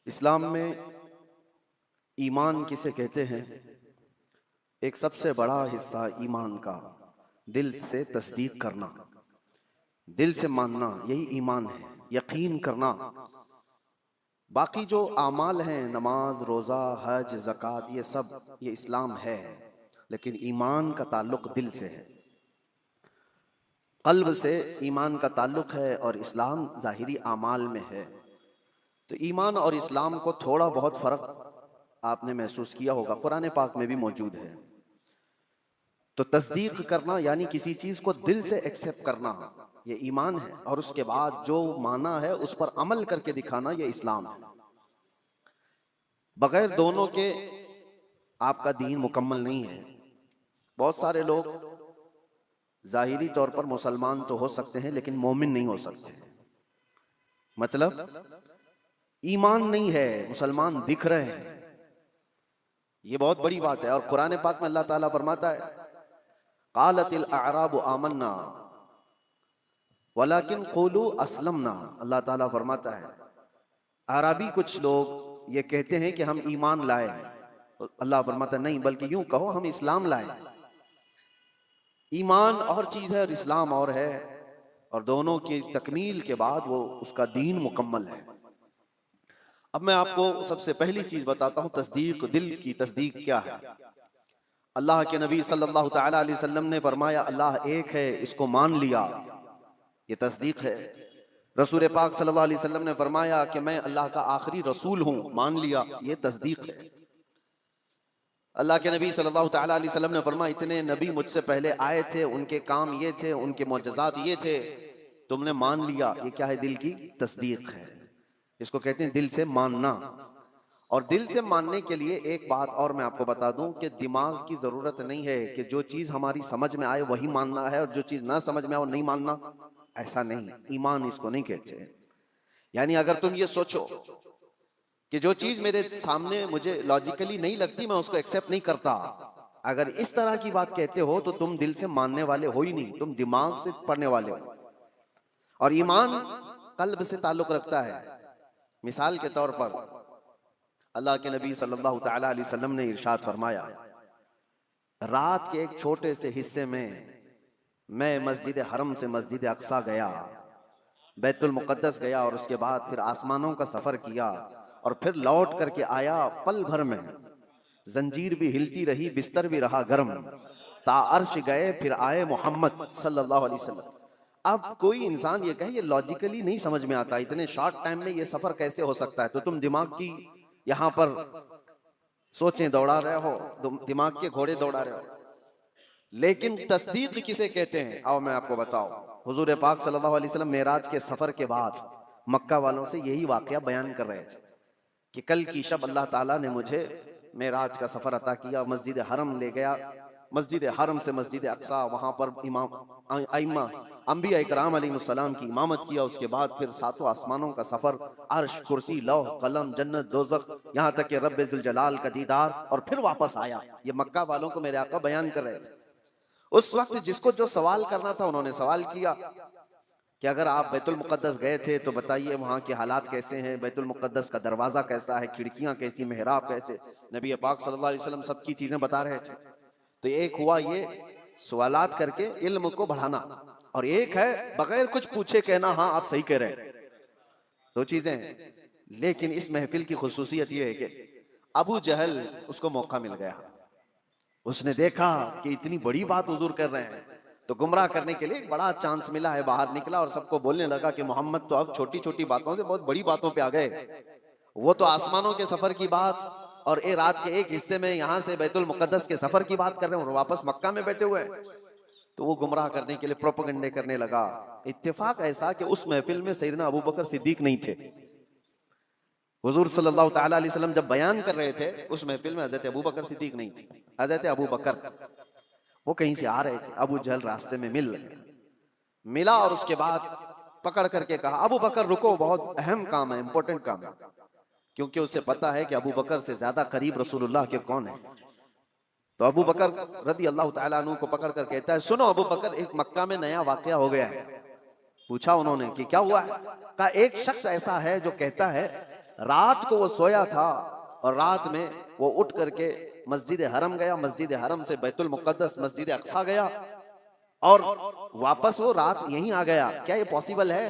इस्लाम में ईमान किसे कहते हैं? एक सबसे बड़ा हिस्सा ईमान का दिल से तस्दीक करना, दिल से मानना, यही ईमान है। यकीन करना। बाकी जो आमाल हैं, नमाज, रोज़ा, हज, ज़कात, ये सब ये इस्लाम है, लेकिन ईमान का ताल्लुक दिल से है, कल्ब से ईमान का ताल्लुक है, और इस्लाम ज़ाहिरी आमाल में है। तो ईमान और इस्लाम को थोड़ा बहुत फ़र्क आपने महसूस किया होगा, कुरान पाक में भी मौजूद है। तो तस्दीक करना यानी किसी चीज़ को दिल से एक्सेप्ट करना, ये ईमान है, और उसके बाद जो माना है उस पर अमल करके दिखाना, ये इस्लाम है। बगैर दोनों के आपका दीन मुकम्मल नहीं है। बहुत सारे लोग ज़ाहिरी तौर पर मुसलमान तो हो सकते हैं, लेकिन मोमिन नहीं हो सकते। मतलब ईमान नहीं है, मुसलमान दिख रहे हैं, ये बहुत बड़ी बात है। और कुरान पाक में अल्लाह ताला फरमाता है, क़ालतिल अअराबु आमन्ना वलाकिन क़ूलू अस्लमना। अल्लाह ताला फरमाता है, अरबी कुछ लोग ये कहते हैं कि हम ईमान लाए हैं। तो अल्लाह फरमाता है, नहीं, बल्कि यूं कहो हम इस्लाम लाए। ईमान और चीज़ है और इस्लाम और है, और दोनों की तकमील के बाद वो उसका दीन मुकम्मल है। अब मैं आपको सबसे पहली चीज़ बताता हूँ, तस्दीक, दिल की तस्दीक क्या है। अल्लाह के नबी सल्लल्लाहु तआला अलैहि वसल्लम ने फरमाया, अल्लाह एक है, इसको मान लिया, ये तस्दीक है। रसूल पाक सल्लल्लाहु अलैहि वसल्लम ने फरमाया कि मैं अल्लाह का आखिरी रसूल हूँ, मान लिया, ये तस्दीक है। अल्लाह के नबी सल्लल्लाहु तआला अलैहि वसल्लम ने फरमाया, इतने नबी मुझसे पहले आए थे, उनके काम ये थे, उनके मोजज़ात ये थे, तुमने मान लिया, ये क्या है? दिल की तस्दीक है। इसको कहते हैं दिल से मानना। और दिल से मानने के लिए एक बात और मैं आपको बता दूं कि दिमाग की जरूरत नहीं है कि जो चीज हमारी समझ में आए वही मानना है, और जो चीज ना समझ में आए वो नहीं मानना, ऐसा नहीं। ईमान इसको नहीं कहते। यानी अगर तुम ये सोचो कि जो चीज मेरे सामने मुझे लॉजिकली नहीं लगती, मैं उसको एक्सेप्ट नहीं करता, अगर इस तरह की बात कहते हो तो तुम दिल से मानने वाले हो ही नहीं, तुम दिमाग से पढ़ने वाले हो। और ईमान कल्ब से ताल्लुक रखता है। मिसाल के तौर पर अल्लाह के नबी सल्लल्लाहु तआला अलैहि वसल्लम ने इरशाद फरमाया, रात के एक छोटे से हिस्से में मैं मस्जिद हरम से मस्जिद अक्सा गया, बैतुल मुक़द्दस गया, और उसके बाद फिर आसमानों का सफ़र किया, और फिर लौट करके आया। पल भर में जंजीर भी हिलती रही, बिस्तर भी रहा गर्म, ता अर्श गए, फिर आए मोहम्मद सल्लल्लाहु अलैहि वसल्लम। अब कोई इंसान ये कहे, ये लॉजिकली नहीं समझ में आता, इतने शॉर्ट टाइम में ये सफ़र कैसे हो सकता है, तो तुम दिमाग की यहाँ पर सोचें दौड़ा रहे हो, दिमाग के घोड़े दौड़ा रहे हो। लेकिन तस्दीक किसे कहते हैं? आओ मैं आपको बताऊं। हुजूर पाक सल्लल्लाहु अलैहि वसल्लम मेराज के सफर के बाद मक्का वालों से यही वाकया बयान कर रहे थे कि कल की शब अल्लाह ताला ने मुझे मेराज का सफर अता किया, मस्जिद हरम ले गया, मस्जिद हरम से मस्जिद अक्सा, वहां पर इमाम आइम्मा अंबिया इकराम अलैहिस्सलाम की इमामत किया। उसके बाद फिर सातों आसमानों का सफर, अर्श, कुर्सी, लौह कलम, जन्नत, दोज़ख, यहाँ तक कि रब्बे ज़ुल जलाल का दीदार, और फिर वापस आया। ये मक्का वालों को मेरे आका बयान कर रहे थे। उस वक्त जिसको जो सवाल करना था उन्होंने सवाल किया कि अगर आप बैतुल मुक़द्दस गए थे तो बताइए वहाँ के हालात कैसे हैं, बैतुल मुक़द्दस का दरवाज़ा कैसा है, खिड़कियाँ कैसी, मेहराब कैसे। नबी पाक सल्लल्लाहु अलैहि वसल्लम सबकी चीज़ें बता रहे थे। तो एक हुआ ये सवालात करके इल्म को बढ़ाना, और एक है बगैर कुछ पूछे कहना, हाँ आप सही कह रहे हैं। दो चीज़ें हैं। लेकिन इस महफिल की खुसूसियत ये है कि अबू जहल उसको मौका मिल गया। उसने देखा कि इतनी बड़ी बात हुजूर कर रहे हैं, तो गुमराह करने के लिए एक बड़ा चांस मिला है, बाहर निकला और सबको बोलने लगा कि मोहम्मद तो अब छोटी छोटी बातों से बहुत बड़ी बातों पे आ गए। वो तो आसमानों के सफर की बात और ए रात के एक हिस्से में यहाँ से बैतुल मुक़द्दस के सफर की बात कर रहे हैं, और वापस मक्का में बैठे हुए हैं। तो वो गुमराह करने के लिए प्रोपेगेंडे करने लगा। इत्तेफाक ऐसा कि उस महफिल में सैयदना अबू बकर सिद्दीक नहीं थे। हुजूर सल्लल्लाहु तआला अलैहि वसल्लम जब बयान कर रहे थे, उस महफिल में हज़रत अबू बकर सिद्दीक नहीं थी। हज़रत अबू बकर वो कहीं से आ रहे थे, अबू जहल रास्ते में मिला, और उसके बाद पकड़ करके कहा, अबू बकर रुको, बहुत अहम काम है, इंपॉर्टेंट काम है। क्योंकि उसे पता है कि अबू बकर से ज्यादा करीब रसूलुल्लाह के कौन है। तो अबू बकर रदी अल्लाह तआला अन्हु को पकड़ कर कहता है, सुनो अबू बकर, एक मक्का में नया वाकया हो गया है। पूछा उन्होंने कि क्या हुआ है? कहा एक शख्स ऐसा है जो कहता है रात को वो सोया था और रात में वो उठ करके मस्जिद हरम गया, मस्जिद हरम से बैतुल मुक़द्दस मस्जिद अक्सा गया और वापस वो रात यहीं आ गया। क्या ये पॉसिबल है?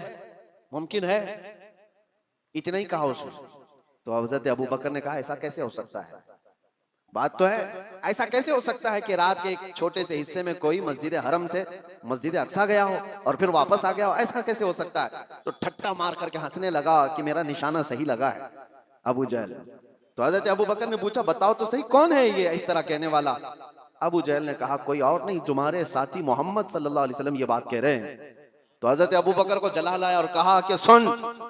मुमकिन है? इतना ही कहा उसने। तो हज़रत अबू बकर ने कहा ऐसा कैसे हो सकता है? बात तो है, ऐसा कैसे हो सकता है कि रात के एक छोटे से हिस्से में कोई मस्जिद हरम से मस्जिद अक्सा गया हो और फिर वापस आ गया हो? ऐसा कैसे हो सकता है? तो ठट्टा मार करके हंसने लगा कि मेरा निशाना सही लगा है अबू जहल। तो हज़रत अबू बकर ने पूछा बताओ तो सही कौन है ये इस तरह कहने वाला? अबू जहल ने कहा कोई और नहीं, तुम्हारे साथी मोहम्मद सल्लल्लाहु अलैहि वसल्लम ये बात कह रहे हैं। तो हज़रत अबू बकर को जला लाया और कहा कि सुन,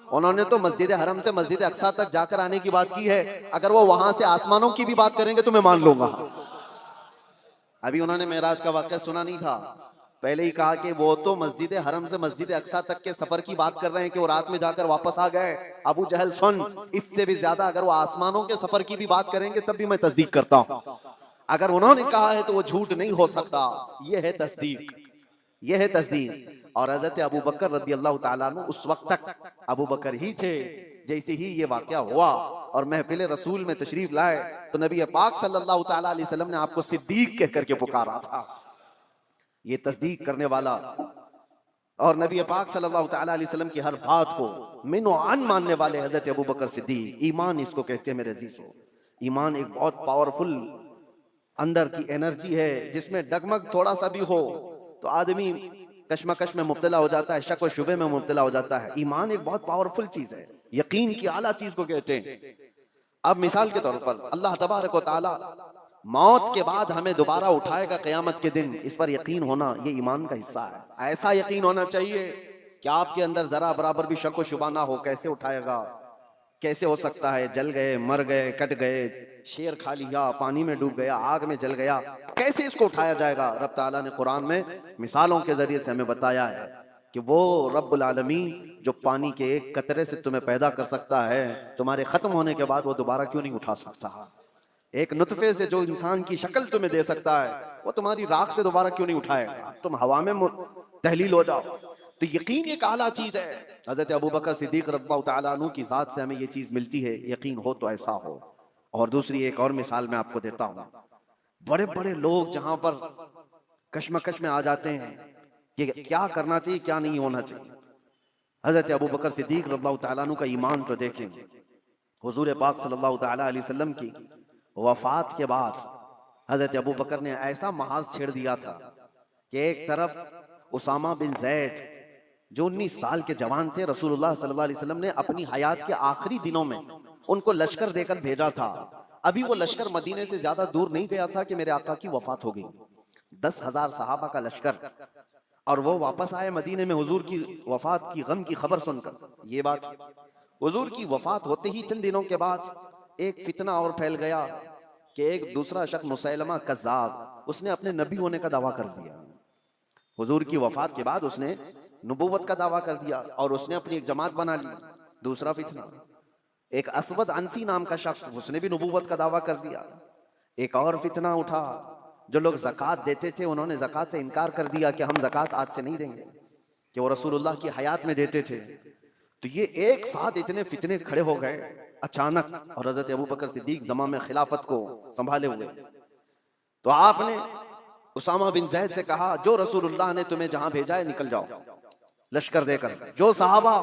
उन्होंने तो मस्जिद हरम से मस्जिद अक्सा तक जाकर आने की बात की है, अगर वो वहां से आसमानों की भी बात करेंगे तो मैं मान लूंगा। अभी उन्होंने मेराज का वाक़या सुना नहीं था, पहले ही कहा कि वो तो मस्जिद हरम से मस्जिद अक्सा तक के सफर की बात कर रहे हैं कि वो रात में जाकर वापस आ गए। अबू जहल सुन, इससे भी ज्यादा अगर वो आसमानों के सफर की भी बात करेंगे तब भी मैं तस्दीक करता हूं। अगर उन्होंने कहा है तो वो झूठ नहीं हो सकता। ये है तस्दीक, ये है तस्दीक। और हज़रत अबू बकर रज़ी अल्लाह ताला अन्हु उस वक्त तक अबू बकर ही थे। जैसे ही ये वाक़या हुआ और महफिल रसूल में तशरीफ लाए तो नबी पाक सल्लल्लाहु ताला अलैहि वसल्लम ने आपको सिद्दीक कह करके पुकारा था। ये तस्दीक करने वाला और नबी पाक सल्लल्लाहु ताला अलैहि वसल्लम की हर बात को मिनो अन मानने वाले हज़रत अबू बकर सिद्दीक। ईमान इसको कहते हैं मेरे अजीजों। ईमान एक बहुत पावरफुल अंदर की एनर्जी है जिसमें डगमग थोड़ा सा भी हो तो आदमी कश्मकश में मुब्तला हो जाता है, शक व शुबे में मुब्तला हो जाता है। ईमान एक बहुत पावरफुल चीज है, यकीन की आला चीज को कहते हैं। अब मिसाल के तौर पर अल्लाह तबारक व तआला मौत के बाद हमें दोबारा उठाएगा क़यामत के दिन, इस पर यकीन होना ये ईमान का हिस्सा है। ऐसा यकीन होना चाहिए कि आपके अंदर जरा बराबर भी शक व शुबा ना हो। कैसे उठाएगा, कैसे हो सकता है? जल गए, मर गए, कट गए, शेर खा लिया, पानी में डूब गया, आग में जल गया, कैसे इसको उठाया जाएगा? रब ताला ने कुरान में मिसालों के जरिए से हमें बताया है कि वो रब्बुल आलमीन जो पानी के एक कतरे से तुम्हें पैदा कर सकता है, तुम्हारे खत्म होने के बाद वो दोबारा क्यों नहीं उठा सकता? एक नुतफे से जो इंसान की शक्ल तुम्हें दे सकता है, वो तुम्हारी राख से दोबारा क्यों नहीं उठाएगा? तुम हवा में तहलील हो जाओ। तो यकीन एक आला चीज है। हज़रत अबू बकर सिद्दीक रज़ियल्लाहु ताला अन्हु की जात से हमें ये चीज मिलती है, यकीन हो तो ऐसा हो। और दूसरी एक और मिसाल मैं आपको देता हूँ। बड़े बड़े लोग जहां पर कश्मकश में आ जाते हैं कि क्या करना चाहिए क्या नहीं होना चाहिए, हज़रत अबू बकर सिद्दीक रज़ियल्लाहु ताला अन्हु का ईमान तो देखें। हुजूर पाक सल्लल्लाहु ताला अलैहि वसल्लम की वफात के बाद हज़रत अबू बकर ने ऐसा महाज छेड़ दिया था कि एक तरफ उसामा बिन जैद जो 19 साल के जवान थे, रसूलुल्लाह सल्लल्लाहु अलैहि वसल्लम ने अपनी हयात के आखिरी दिनों में उनको लश्कर देकर भेजा था। अभी वो लश्कर मदीने से ज्यादा दूर नहीं गया था कि मेरे आका की वफात हो गई। 10,000 सहाबा का लश्कर, और वो वापस आए मदीने में हुजूर की वफात की गम की खबर सुनकर। ये बात हुजूर की वफात होते ही चंद दिनों के बाद एक फितना और फैल गया कि एक दूसरा शख्स मुसैलमा कज़्ज़ाब, उसने अपने नबी होने का दावा कर दिया। हुजूर की वफात के बाद उसने नबूवत का दावा कर दिया और उसने अपनी एक जमात बना ली। दूसरा फितना, एक असवद अंसी नाम का शख्स, उसने भी नबूवत का दावा कर दिया। एक और फितना उठा, जो लोग ज़कात देते थे उन्होंने ज़कात से इनकार कर दिया कि हम ज़कात आज से नहीं देंगे, कि वो रसूलुल्लाह की हयात में देते थे। तो ये एक साथ इतने फितने खड़े हो गए अचानक, और हज़रत अबू बकर सिद्दीक ज़मा में खिलाफत को संभाले हुए। तो आपने उसामा बिन ज़ैद से कहा जो रसूलुल्लाह ने तुम्हें जहां भेजा है निकल जाओ लश्कर देकर, जो सहाबा।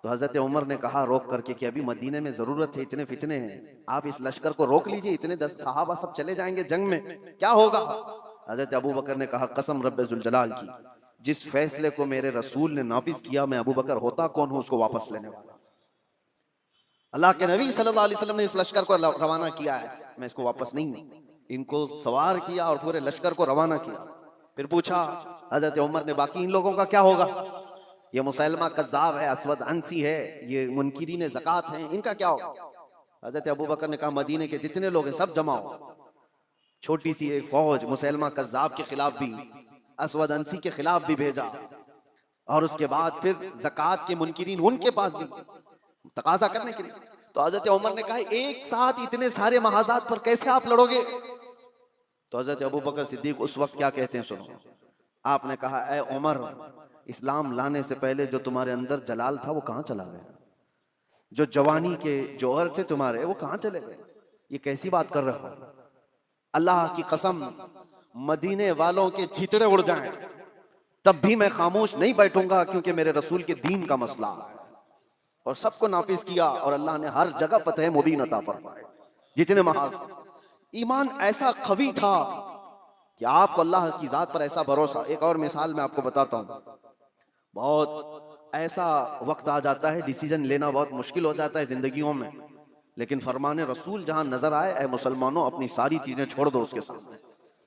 तो हजरत उमर ने कहा रोक करके कि अभी मदीने में जरूरत है, इतने फितने हैं, आप इस लश्कर को रोक लीजिए, इतने 10 सहाबा सब चले जाएंगे जंग में, क्या होगा? हजरत अबू बकर ने कहा कसम रब्बे जुल जलाल की, जिस फैसले को मेरे रसूल ने नाफिज किया, मैं अबू बकर होता कौन हूं उसको वापस लेने वाला। अल्लाह के नबी सल्लल्लाहु अलैहि वसल्लम ने इस लश्कर को रवाना किया है, मैं इसको वापस नहीं। इनको सवार किया और पूरे लश्कर को रवाना किया। फिर पूछा हजरत उमर ने बाकी इन लोगों का क्या होगा? ये मुसैलमा कज़्ज़ाब है, असवद अंसी है, ये मुनकिरीन ज़कात हैं, इनका क्या होगा? हजरत अबू बकर ने कहा मदीने के जितने लोग हैं सब जमाओ। छोटी सी एक फौज मुसैलमा कज़्ज़ाब के खिलाफ भी, असवद अंसी के खिलाफ भी भेजा, और उसके बाद फिर ज़कात के मुनकिरीन उनके पास भी तकाजा करने के लिए। तो हजरत उमर ने कहा एक साथ इतने सारे महाजात पर कैसे आप लड़ोगे? तो हजरत अबू बकर सिद्दीक उस वक्त क्या कहते हैं सुनो। आपने कहा ए उमर, इस्लाम लाने से पहले जो तुम्हारे अंदर जलाल था वो कहाँ चला गया? जो जवानी के जौहर थे तुम्हारे वो कहां चले गए? ये कैसी बात कर रहे हो? अल्लाह की कसम, मदीने वालों के छितड़े उड़ जाएं तब भी मैं खामोश नहीं बैठूंगा, क्योंकि मेरे रसूल के दीन का मसला है। और सबको नाफिज किया और अल्लाह ने हर जगह फतह मुबीन अता फरमाए। जितने महाज ईमान ऐसा कवी था कि आपको अल्लाह की जात पर ऐसा भरोसा। एक और मिसाल मैं आपको बताता हूँ। बहुत ऐसा वक्त आ जाता है, डिसीजन लेना बहुत मुश्किल हो जाता है जिंदगियों में, लेकिन फरमाने रसूल जहां नजर आए, ऐ मुसलमानों अपनी सारी चीजें छोड़ दो उसके सामने।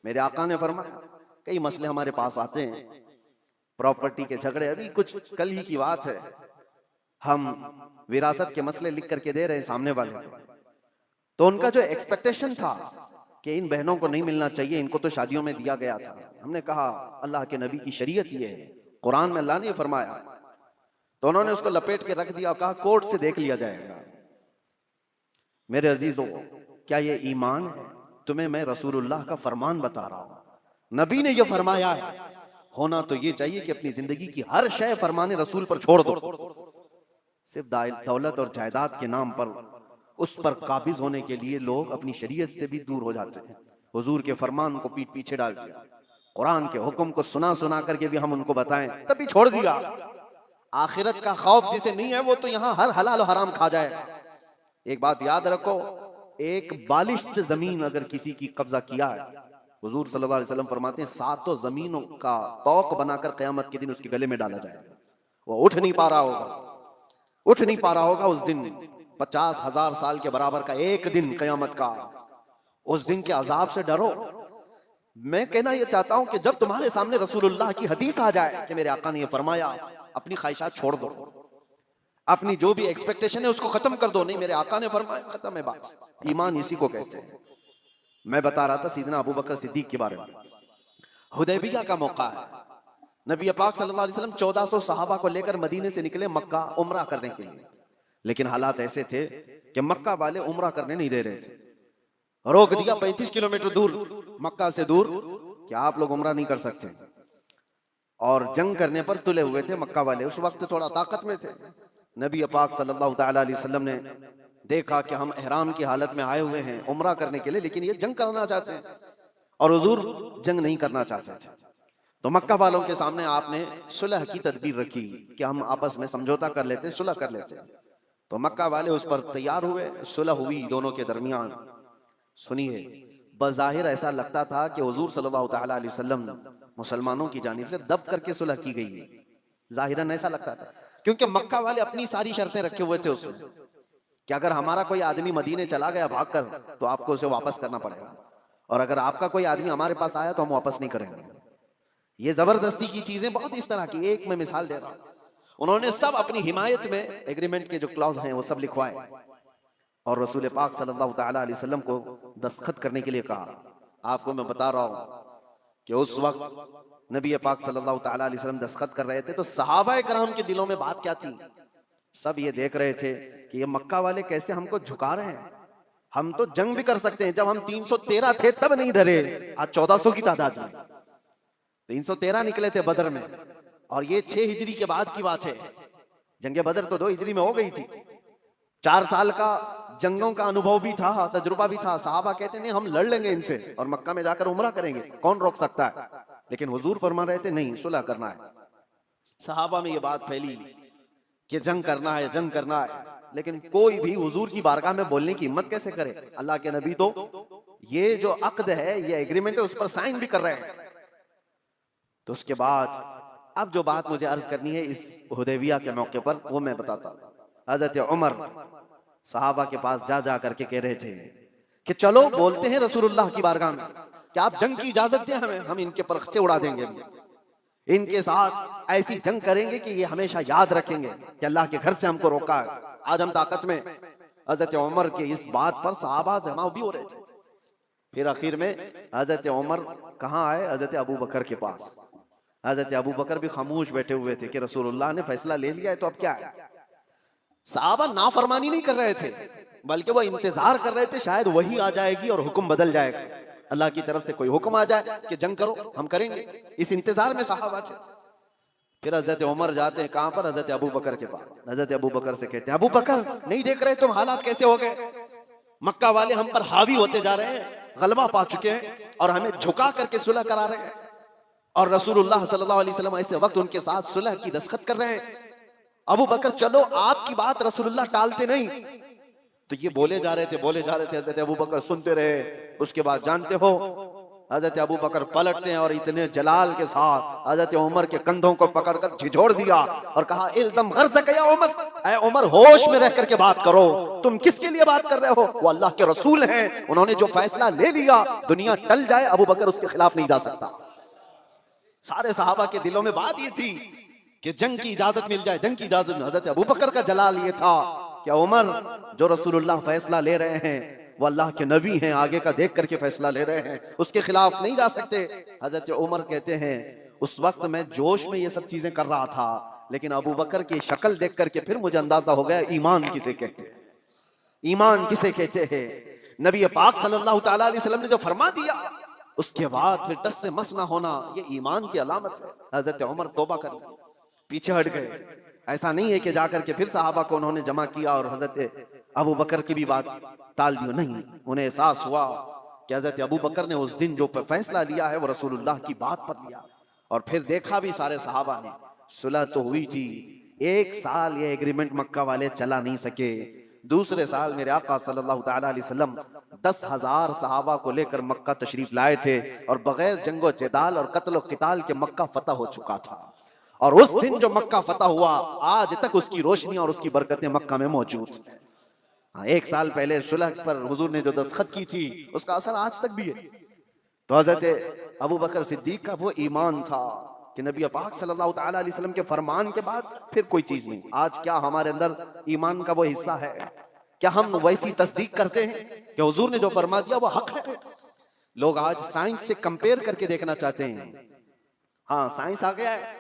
मेरे आका ने फरमाया, कई मसले हमारे पास आते हैं, प्रॉपर्टी के झगड़े, अभी कुछ कल ही की बात है, हम विरासत के मसले लिख करके दे रहे हैं सामने वाले को, तो उनका जो एक्सपेक्टेशन था कि इन बहनों को नहीं मिलना चाहिए, इनको तो शादियों में दिया गया था। हमने कहा अल्लाह के नबी की शरीयत ये है, कुरान में अल्लाह ने फरमाया। तो उन्होंने उसको लपेट के रख दिया और कहा कोर्ट से देख लिया जाएगा। मेरे अजीजों, क्या ये ईमान है? तुम्हें मैं रसूलुल्लाह का फरमान बता रहा हूं, नबी ने ये फरमाया है। होना तो ये चाहिए कि अपनी जिंदगी की हर शय फरमाने रसूल पर छोड़ दो। सिर्फ दौलत और जायदाद के नाम पर उस पर काबिज होने के लिए लोग अपनी शरीयत से भी दूर हो जाते हैं। हुजूर के फरमान को पीठ पीछे डाल दिया, कुरान के हुक्म को सुना सुना करके भी हम उनको बताएं तभी छोड़ दिया। आखिरत का खौफ जिसे नहीं है वो तो यहाँ हर हलाल और हराम खा जाएगा। एक बात याद रखो, एक बालिश्त जमीन अगर किसी की कब्जा किया है, हुजूर सल्लल्लाहु अलैहि वसल्लम फरमाते हैं 7 जमीनों का तौक बनाकर क़यामत के दिन उसके गले में डाला जाएगा। वो उठ नहीं पा रहा होगा उस दिन। 50,000 साल के बराबर का एक दिन क़यामत का, उस दिन के अजाब से डरो। मैं कहना यह चाहता हूं कि जब तुम्हारे सामने रसूलुल्लाह की हदीस आ जाए कि मेरे आका ने यह फरमाया, अपनी ख्वाहिशात छोड़ दो, अपनी जो भी एक्सपेक्टेशन है उसको खत्म कर दो। नहीं, मेरे आका ने फरमाया, खत्म है बात। ईमान इसी को कहते हैं। मैं बता रहा था सीदना अबू बकर सिद्दीक के बारे में। हुदैबिया का मौका है, नबी पाक सल्लल्लाहु अलैहि वसल्लम 1400 सहाबा को लेकर मदीने से निकले मक्का उम्रा करने के लिए, लेकिन हालात ऐसे थे कि मक्का वाले उम्रा करने नहीं दे रहे थे। रोक दिया 35 किलोमीटर दूर, मक्का से दूर, कि आप लोग उम्रा नहीं कर सकते। और जंग करने पर तुले हुए थे मक्का वाले, उस वक्त थोड़ा ताकत में थे। नबी पाक सल्लल्लाहु तआला अलैहि वसल्लम ने देखा कि हम एहराम की हालत में आए हुए हैं उम्रा करने के लिए, लेकिन ये जंग करना चाहते हैं और हुजूर जंग नहीं करना चाहते थे। तो मक्का वालों के सामने आपने सुलह की तदबीर रखी कि हम आपस में समझौता कर लेते, सुलह कर लेते। तो मक्का वाले उस पर तैयार हुए, सुलह हुई दोनों के दरमियान। सुनिए, बज़ाहिर ऐसा लगता था कि हुजूर सल्लल्लाहु तआला अलैहि वसल्लम मुसलमानों की जानिब से दब करके सुलह की गई है। जाहिरन ऐसा लगता था, क्योंकि मक्का वाले अपनी सारी शर्तें रखे हुए थे उसमें कि अगर हमारा कोई आदमी मदीने चला गया भागकर तो आपको उसे वापस करना पड़ेगा, और अगर आपका कोई आदमी हमारे पास आया तो हम वापस नहीं करेंगे। ये जबरदस्ती की चीजें बहुत इस तरह की, एक मैं मिसाल दे रहा हूं। उन्होंने सब अपनी हिमायत में एग्रीमेंट के जो क्लॉज हैं वो सब लिखवाए और रसूल पाक सल्लल्लाहु तआला अलैहि वसल्लम को दस्तखत करने के लिए कहा। आपको मैं बता रहा हूं कि उस वक्त नबी पाक सल्लल्लाहु तआला अलैहि वसल्लम दस्तखत कर रहे थे तो सहाबाए कराम के दिलों में बात क्या थी? सब ये देख रहे थे कि ये मक्का वाले कैसे हमको झुका रहे हैं। हम तो जंग भी कर सकते हैं, जब हम 313 थे तब नहीं डरे, आज 1400 की तादाद में 313 निकले थे बदर में, और ये 6 हिजरी के बाद की बात है। जंगे बदर तो 2 हिजरी में हो गई थी। 4 साल का जंगों का अनुभव भी था, तजुर्बा भी था। सहाबा कहते नहीं हम लड़ लेंगे इनसे और मक्का में जाकर उम्रा करेंगे, कौन रोक सकता है। लेकिन हुजूर फरमा रहे थे नहीं, सुलह करना है। सहाबा में ये बात फैली कि जंग करना है, जंग करना है, लेकिन कोई भी हुजूर की बारगाह में बोलने की हिम्मत कैसे करे। अल्लाह के नबी तो ये जो अक्द है, ये एग्रीमेंट है, उस पर साइन भी कर रहे हैं। तो उसके बाद अब जो बात मुझे अर्ज करनी है इस हुदैबिया के मौके पर, वो मैं बताता हूं। हजरत उमर सहाबा के पास जा करके कह रहे थे कि चलो बोलते हैं रसूलुल्लाह की बारगाह में कि आप जंग की इजाजत दें हमें, हम इनके परखचे उड़ा देंगे, इनके साथ ऐसी जंग करेंगे कि ये हमेशा याद रखेंगे कि अल्लाह के घर से हमको रोका है, आज हम ताकत में। हजरत उमर के इस बात पर सहाबा जमा भी हो रहे थे। फिर आखिर में हजरत उमर कहाँ आए? हजरत अबू बकर के पास। हजरत अबू बकर भी खामोश बैठे हुए थे कि रसूलुल्लाह ने फैसला ले लिया है तो अब क्या है। सहाबा नाफरमानी नहीं कर रहे थे, बल्कि वो इंतजार कर रहे थे शायद वही आ जाएगी और हुक्म बदल जाएगा, अल्लाह की तरफ से कोई हुक्म आ जाए कि जंग करो, हम करेंगे। इस इंतजार में सहाबा थे। फिर हजरत उमर जाते हैं कहां पर? हजरत अबू बकर के पास। हजरत अबू बकर से कहते हैं, अबू बकर नहीं देख रहे तुम हालात कैसे हो गए? मक्का वाले हम पर हावी होते जा रहे हैं, गलबा पा चुके हैं और हमें झुका करके सुलह करा रहे हैं। और रसूलुल्लाह सल्लल्लाहु अलैहि वसल्लम ऐसे वक्त उनके साथ सुलह की दस्तखत कर रहे हैं। अबू बकर चलो आपकी बात रसूलुल्लाह टालते नहीं। तो ये बोले जा रहे थे हजरत अबू बकर सुनते रहे। उसके बाद जानते हो हजरत अबू बकर पलटते हैं और इतने जलाल के साथ हजरत उमर के कंधों को पकड़कर झिझोड़ दिया और कहा, इल्ज़म गर्ज़क या उमर, ऐ उमर होश में रह करके बात करो, तुम किसके लिए बात कर रहे हो? वो अल्लाह के रसूल हैं, उन्होंने जो फैसला ले लिया दुनिया टल जाए अबू बकर उसके खिलाफ नहीं जा सकता। सारे सहाबा के दिलों में बात ये थी कि जंग की इजाजत मिल जाए, जंग की इजाजत। हजरत अबू बकर का जलाल ये था कि उमर जो रसूलुल्लाह फैसला ले रहे हैं वो अल्लाह के नबी हैं, आगे का देख करके फैसला ले रहे हैं, उसके खिलाफ नहीं जा सकते। हजरत उमर कहते हैं उस वक्त मैं जोश में ये सब चीजें कर रहा था, लेकिन अबू बकर की शक्ल देख करके फिर मुझे अंदाजा हो गया ईमान किसे कहते हैं, ईमान किसे कहते हैं। नबी पाक सल्लल्लाहु ताला अलैहि वसल्लम ने जो फरमा दिया उसके बाद फिर टस से मस ना होना, ये ईमान की अलामत है। हजरत उमर तौबा कर गए, पीछे हट गए। ऐसा नहीं है कि जाकर के फिर सहाबा को उन्होंने जमा किया और हजरत अबू बकर की भी बात टाल दी, नहीं। उन्हें एहसास हुआ कि हजरत अबू बकर ने उस दिन जो फैसला लिया है वो रसूलुल्लाह की बात पर लिया। और फिर देखा भी सारे सहाबा ने, सुलह तो हुई थी, एक साल ये एग्रीमेंट मक्का वाले चला नहीं सके। दूसरे साल मेरे आका सल्लल्लाहु ताला अलैहि वसल्लम 10,000 सहाबा को लेकर मक्का तशरीफ लाए थे और बगैर जंगो जदाल और कत्ल क़िताल के मक्का फतह हो चुका था। और उस दिन जो मक्का फतह हुआ आज तक उसकी रोशनी और उसकी बरकतें मक्का में मौजूद हैं। एक साल पहले सुलह पर हुजूर ने जो दस्तखत की थी उसका असर आज तक भी है। तो हजरत अबू बकर सिद्दीक का वो ईमान था कि नबी पाक सल्लल्लाहु ताला अलैहि वसल्लम के फरमान के बाद फिर कोई चीज नहीं। आज क्या हमारे अंदर ईमान का वो हिस्सा है? क्या हम वैसी तस्दीक करते हैं कि हुजूर ने जो फरमा दिया वो हक है? लोग आज साइंस से कंपेयर करके देखना चाहते हैं। हाँ, साइंस आ गया है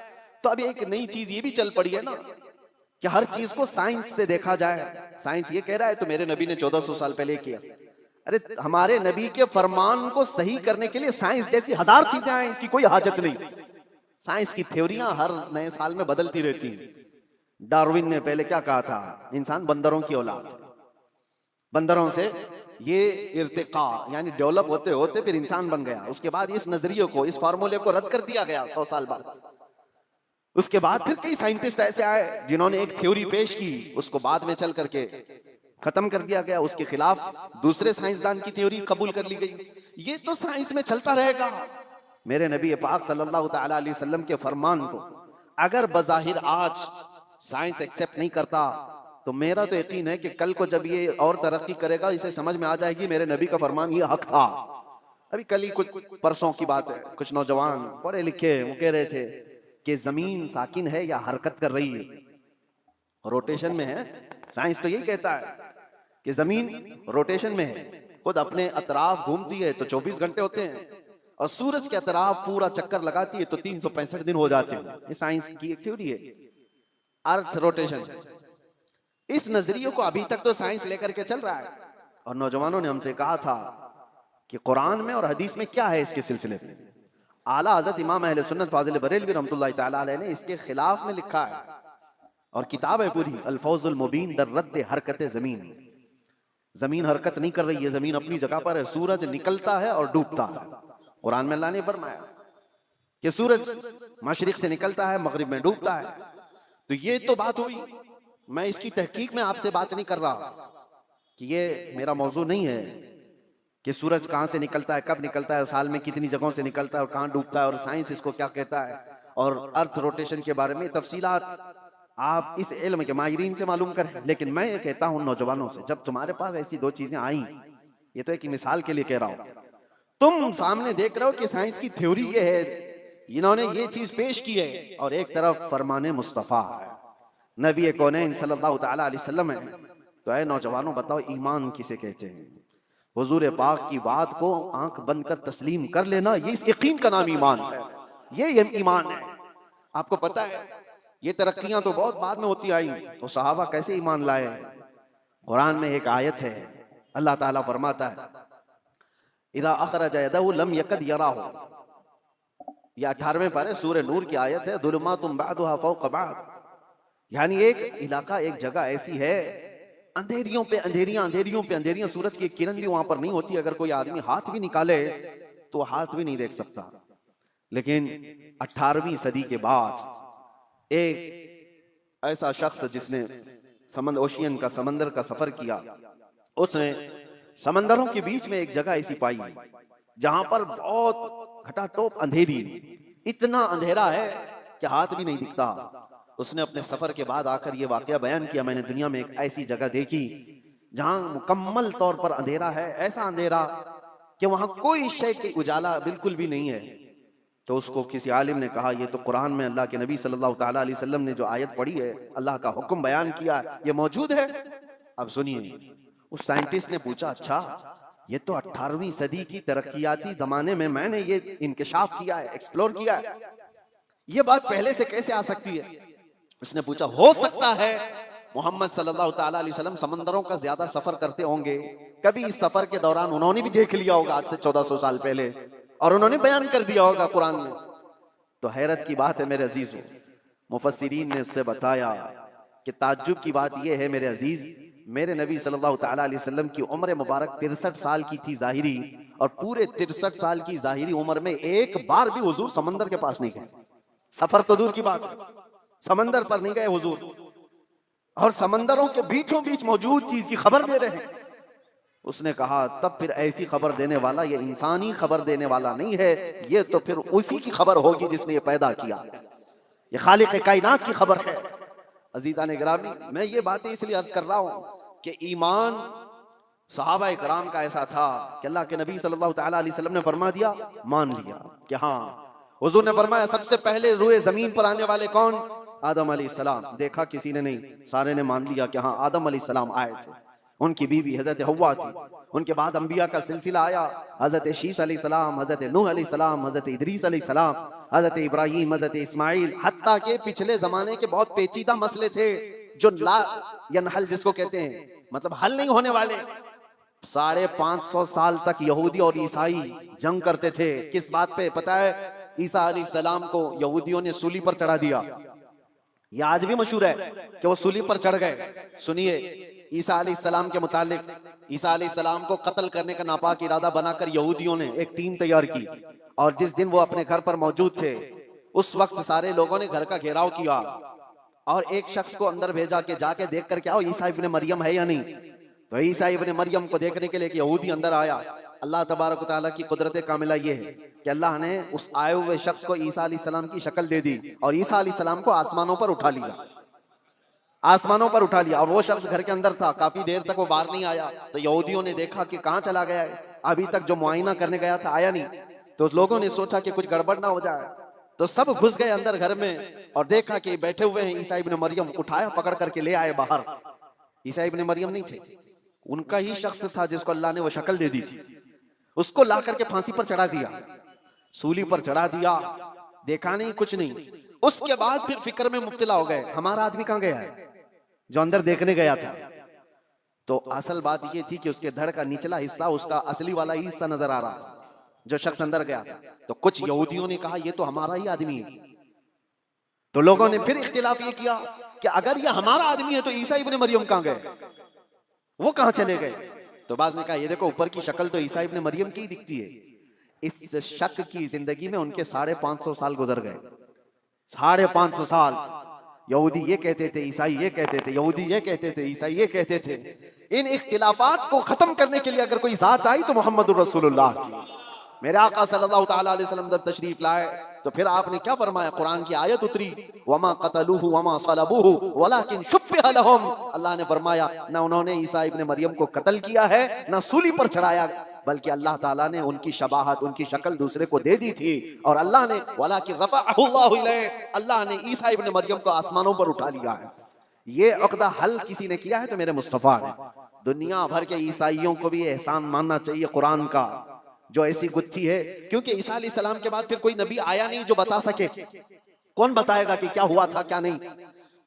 तो अभी एक नई चीज ये भी चल पड़ी है ना कि हर चीज को साइंस से देखा जाए। साइंस ये कह रहा है तो मेरे नबी ने 1400 साल पहले किया। अरे हमारे नबी के फरमान को सही करने के लिए साइंस जैसी 1000 चीजें आए, इसकी कोई हाजत नहीं। साइंस की थ्योरियां हर नए साल में बदलती रहती हैं। डार्विन ने पहले क्या कहा था? इंसान बंदरों की औलाद है, बंदरों से ये इर्तिका यानी डेवलप होते होते फिर इंसान बन गया। उसके बाद इस नजरिए को, इस फार्मूले को रद्द कर दिया गया 100 साल बाद। उसके बाद फिर कई साइंटिस्ट ऐसे आए जिन्होंने एक थ्योरी पेश की, उसको बाद में चल करके खत्म कर दिया गया। उसके खिलाफ दूसरे साइंसदान की थ्योरी कबूल कर ली गई। ये तो साइंस में चलता रहेगा। मेरे नबी पाक सल्लल्लाहु ताला अलैहि वसल्लम के फरमान को अगर बज़ाहिर आज साइंस एक्सेप्ट नहीं करता तो मेरा तो यकीन है कि कल को जब ये और तरक्की करेगा इसे समझ में आ जाएगी मेरे नबी का फरमान ये हक था। अभी कल ही कुछ परसों की बात है, कुछ नौजवान पढ़े लिखे वो कह रहे थे कि जमीन साकिन है या हरकत कर रही है, रोटेशन में है। साइंस तो यही कहता है कि जमीन रोटेशन में है, खुद अपने अतराफ घूमती है तो 24 घंटे होते हैं और सूरज के अतराफ पूरा चक्कर लगाती है तो 365 दिन हो जाते हैं। ये साइंस की एक थ्योरी है, अर्थ रोटेशन। इस नजरिए को अभी तक तो साइंस लेकर के चल रहा है। और नौजवानों ने हमसे कहा था कि कुरान में और हदीस में क्या है इसके सिलसिले में। आला हजरत इमाम अहले सुन्नत फाजिल बरेलवी रहमतुल्लाह ताला अलैह ने इसके खिलाफ में लिखा है और किताब है पूरी, अल फौजुल मुबीन दर रद्द हरकत जमीन। जमीन हरकत नहीं कर रही है, जमीन अपनी जगह पर है। सूरज निकलता है और डूबता है। कुरान में अल्लाह ने फरमाया कि सूरज मशरिक से निकलता है, मगरिब में डूबता है। तो ये तो बात हुई। मैं इसकी तहकीक में आपसे बात नहीं कर रहा कि ये मेरा मौजू नहीं है कि सूरज कहाँ से निकलता है, कब निकलता है, साल में कितनी जगहों से निकलता है और कहाँ डूबता है और साइंस इसको क्या कहता है और अर्थ रोटेशन के बारे में तफसीलात आप इस इल्म के माहिरीन से मालूम करें। लेकिन मैं ये कहता हूँ नौजवानों से, जब तुम्हारे पास ऐसी दो चीजें आई, ये तो एक मिसाल के लिए कह रहा हूँ, तुम सामने देख रहे हो कि साइंस की थ्योरी ये है, इन्होंने ये चीज पेश की है और एक तरफ फरमाने मुस्तफा है, नबी कौनैन सल्लल्लाहु ताला अलैहि वसल्लम है। तो ऐ नौजवानों बताओ ईमान किसे कहते हैं? हुजूर पाक की बात को आंख बंद कर तस्लीम कर लेना, ये इस यकीन का नाम ईमान है। ये ईमान है। आपको पता है ये तरक्कियां तो बहुत बाद में होती आई, तो सहाबा कैसे ईमान लाए? कुरान में एक आयत है, अल्लाह ताला फरमाता है इदा अखरज यदहु लम यकद यराहु, यह 18वें पारे सूरह नूर की आयत है, दुलुमातुम बअदुहा फौक़ बअद, यानी एक इलाका, एक जगह ऐसी है, अंधेरियों पे अंधेरियां, अंधेरियों पे अंधेरियां, सूरज की एक किरण भी वहां पर नहीं होती। अगर कोई आदमी हाथ भी निकाले तो हाथ भी नहीं देख सकता। लेकिन 18वीं सदी के बाद एक ऐसा शख्स जिसने ओशियन का, समंदर का सफर किया, उसने समंदरों के बीच में एक जगह ऐसी पाई जहां पर बहुत घटाटोप अंधेरी, इतना अंधेरा है कि हाथ भी नहीं दिखता। उसने अपने सफर के बाद आकर यह वाकया बयान किया, मैंने दुनिया में एक ऐसी जगह देखी जहां मुकम्मल तौर पर अंधेरा है, ऐसा अंधेरा कि वहां कोई शय की उजाला बिल्कुल भी नहीं है। तो उसको किसी आलिम ने कहा, ये तो कुरान में अल्लाह के नबी सल्लल्लाहु ताला अलैहि वसल्लम ने जो आयत पढ़ी है, अल्लाह का हुक्म बयान किया, ये मौजूद है। अब सुनिए, उस साइंटिस्ट ने पूछा, अच्छा ये तो 18वीं सदी की तरक्कियाती जमाने में मैंने ये इंकिशाफ किया है, एक्सप्लोर किया है, ये बात पहले से कैसे आ सकती है? उसने पूछा, हो सकता है मोहम्मद सल्लल्लाहु ताला अलैहि वसल्लम समंदरों का ज्यादा सफर करते होंगे, कभी इस सफर के दौरान उन्होंने भी देख लिया होगा आज से 1400 साल पहले, और उन्होंने बयान कर दिया होगा कुरान में। तो हैरत की बात है मेरे अजीजों, मुफस्सिरीन ने उससे बताया कि ताज्जुब की बात यह है मेरे अजीज, मेरे नबी सल्लल्लाहु ताला अलैहि वसल्लम की उम्र मुबारक 63 साल की थी जाहिरी, और पूरे 63 साल की जाहिरी उम्र में एक बार भी हुजूर समंदर के पास नहीं गए। सफर तो दूर की बात है, समंदर पर नहीं गए हुजूर, और समंदरों के बीचों बीच मौजूद चीज की खबर दे रहे हैं। उसने कहा, तब फिर ऐसी खबर देने वाला ये इंसानी खबर देने वाला नहीं है, ये तो फिर उसी की खबर होगी जिसने ये पैदा किया, ये खालिक कायनात की खबर है। अजीज़ान गिरामी, मैं ये बातें इसलिए अर्ज कर रहा हूं कि ईमान सहाबा इकराम का ऐसा था कि अल्लाह के नबी सल्लल्लाहु ताला अलैहि वसल्लम ने फरमा दिया, मान लिया कि हाँ। हुजूर ने फरमाया, सबसे पहले रूए जमीन पर आने वाले कौन? आदम अलैहिस्सलाम। देखा किसी ने नहीं, सारे ने मान लिया कि हाँ आदम अलैहिस्सलाम आए थे, उनकी बीवी हजरत हव्वा थी। उनके बाद अंबिया का सिलसिला आया, हजरत शीस अलैहिस्सलाम, हजरत नूह अलैहिस्सलाम, हजरत इदरीस अलैहिस्सलाम, हजरत इब्राहीम, हजरत इस्माइल, हत्ता के पिछले जमाने के बहुत पेचीदा मसले थे जो ला यनहल जिसको कहते हैं, मतलब हल नहीं होने वाले। 550 साल तक यहूदी और ईसाई जंग करते थे। किस बात पे पता है? ईसा अलैहिस्सलाम को यहूदियों ने सूली पर चढ़ा दिया। ये आज भी मशहूर है कि वो सूली पर चढ़ गए। सुनिए, ईसा अलैहिस्सलाम के मुतालिक, ईसा अलैहिस्सलाम को कत्ल करने का नापाक इरादा बनाकर यहूदियों ने एक टीम तैयार की, और जिस दिन वो अपने घर पर मौजूद थे उस वक्त सारे लोगों ने घर का घेराव किया और एक शख्स को अंदर भेजा कि जाके देख कर के आओ ईसा इब्ने मरियम है या नहीं। तो ईसा इब्ने मरियम को देखने के लिए एक यहूदी अंदर आया। अल्लाह तबारक व तआला की कुदरत कामिला ये है कि अल्लाह ने उस आए हुए शख्स को ईसा अलैहिस्सलाम की शक्ल दे दी और ईसा अलैहिस्सलाम को आसमानों पर उठा लिया, आसमानों पर उठा लिया। और वो शख्स घर के अंदर था, काफी देर तक वो बाहर नहीं आया। तो यहूदियों ने देखा कि कहाँ चला गया है, अभी तक जो मुआयना करने गया था आया नहीं। तो लोगों ने सोचा कि कुछ गड़बड़ ना हो जाए, तो सब घुस गए अंदर घर में और देखा कि बैठे हुए हैं ईसा इब्ने मरियम। उठाया, पकड़ करके ले आए बाहर। ईसा इब्ने मरियम नहीं थे, उनका ही शख्स था जिसको अल्लाह ने वो शक्ल दे दी थी। उसको ला करके फांसी पर चढ़ा दिया, सूली पर चढ़ा दिया। देखा नहीं, कुछ नहीं। उसके बाद फिर फिक्र में मुब्तला हो गए, हमारा आदमी कहाँ गया है जो अंदर देखने गया था। तो असल बात ये थी कि उसके धड़ का निचला हिस्सा उसका असली वाला ही हिस्सा नजर आ रहा था जो शख्स अंदर गया था। तो कुछ यहूदियों ने कहा ये तो हमारा ही आदमी है। तो लोगों ने फिर इख्तिलाफ ये किया कि अगर ये हमारा आदमी है तो ईसा इब्ने मरियम कहाँ गए, वो कहाँ चले गए। तो बाज ने कहा ये देखो, ऊपर की शक्ल तो ईसा इब्ने मरियम की ही दिखती है। इस शक की जिंदगी में उनके 550 साल गुजर गए। 550 साल यहूदी ये कहते थे, ईसाई ये कहते थे, यहूदी ये कहते थे, ईसाई ये कहते थे। इन इख्तिलाफात को खत्म करने के लिए अगर कोई जात आई तो मोहम्मदुर रसूलुल्लाह की। मेरे आका सल्लल्लाहु ताला अलैहि वसल्लम जब तशरीफ लाए तो फिर आपने क्या फरमाया? कुरान की आयत उतरी, वमा क़तलूहु वमा सलबूहु वलाकिन शुब्बिह लहुम। अल्लाह ने फरमाया ना उन्होंने ईसा इब्ने मरियम को कत्ल किया है, ना सूली पर चढ़ाया, बल्कि अल्लाह ताला ने उनकी शबाहत, उनकी शक्ल दूसरे को दे दी थी। और अल्लाह ने वलाकिन रफ़अहुल्लाहु इलैहि, अल्लाह ने ईसा इब्ने मरियम को आसमानों पर उठा लिया है। ये अक़दा हल किसी ने किया है तो मेरे मुस्तफ़ा ने। दुनिया भर के ईसाइयों को भी एहसान मानना चाहिए कुरान का, जो ऐसी गुत्थी है, क्योंकि ईसा अलैहिस्सलाम के बाद फिर कोई नबी आया नहीं जो बता सके। कौन बताएगा कि क्या हुआ था क्या नहीं।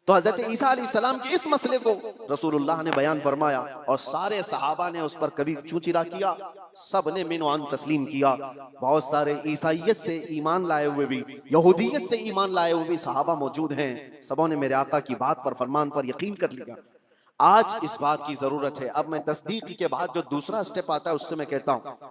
तो हजरत ईसा अलैहिस्सलाम के इस मसले को रसूलुल्लाह ने बयान फरमाया और सारे सहाबा ने उस पर कभी चूचिरा किया, सब ने मिनवान तस्लीम किया। बहुत सारे ईसाइयत से ईमान लाए हुए भी, यहूदियत से ईमान लाए हुए भी सहाबा मौजूद हैं, सबों ने मेरे आका की बात पर, फरमान पर यकीन कर लिया। आज इस बात की जरूरत है। अब मैं तस्दीक के बाद जो दूसरा स्टेप आता है उससे मैं कहता हूं